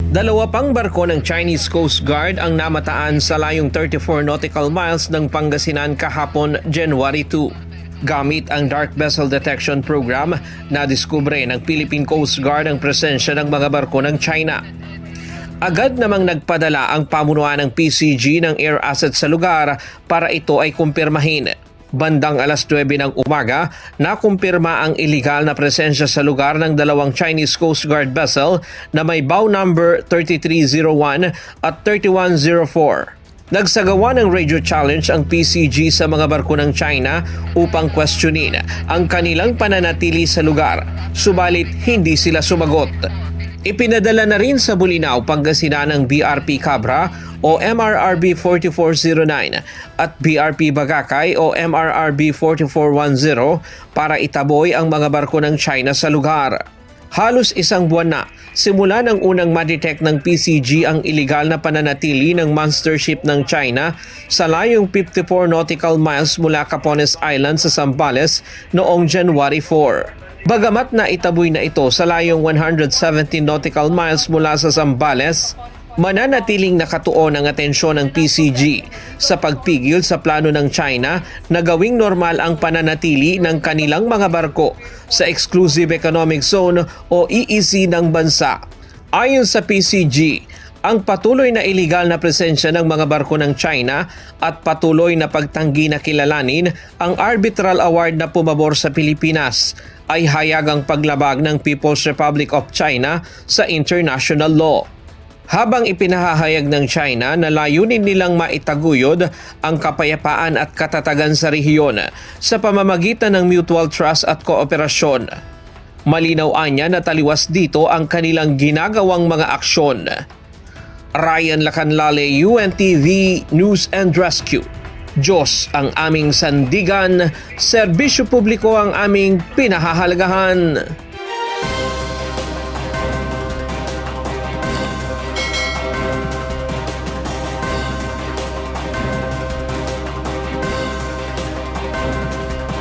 Dalawa pang barko ng Chinese Coast Guard ang namataan sa layong 34 nautical miles ng Pangasinan kahapon January 2. Gamit ang Dark Vessel Detection Program, nadiskubre ng Philippine Coast Guard ang presensya ng mga barko ng China. Agad namang nagpadala ang pamunuan ng PCG ng air asset sa lugar para ito ay kumpirmahin. Bandang alas 9 ng umaga, nakumpirma ang iligal na presensya sa lugar ng dalawang Chinese Coast Guard vessel na may bow number 3301 at 3104. Nagsagawa ng radio challenge ang PCG sa mga barko ng China upang questionin ang kanilang pananatili sa lugar, subalit hindi sila sumagot. Ipinadala na rin sa Bulinaw, Pangasinan ng BRP Cabra o MRRB 4409 at BRP Bagakay o MRRB 4410 para itaboy ang mga barko ng China sa lugar. Halos isang buwan na simula nang unang ma-detect ng PCG ang iligal na pananatili ng monster ship ng China sa layong 54 nautical miles mula Capones Island sa Zambales noong January 4. Bagamat na itaboy na ito sa layong 117 nautical miles mula sa Zambales, mananatiling nakatuon ang atensyon ng PCG sa pagpigil sa plano ng China na gawing normal ang pananatili ng kanilang mga barko sa Exclusive Economic Zone o EEZ ng bansa. Ayon sa PCG, ang patuloy na iligal na presensya ng mga barko ng China at patuloy na pagtanggi na kilalanin ang arbitral award na pumabor sa Pilipinas ay hayagang paglabag ng People's Republic of China sa international law. Habang ipinahahayag ng China na layunin nilang maitaguyod ang kapayapaan at katatagan sa rehiyon sa pamamagitan ng mutual trust at kooperasyon. Malinaw anya na taliwas dito ang kanilang ginagawang mga aksyon. Ryan Lacanlale, UNTV News and Rescue. Diyos ang aming sandigan, serbisyo publiko ang aming pinahahalagahan.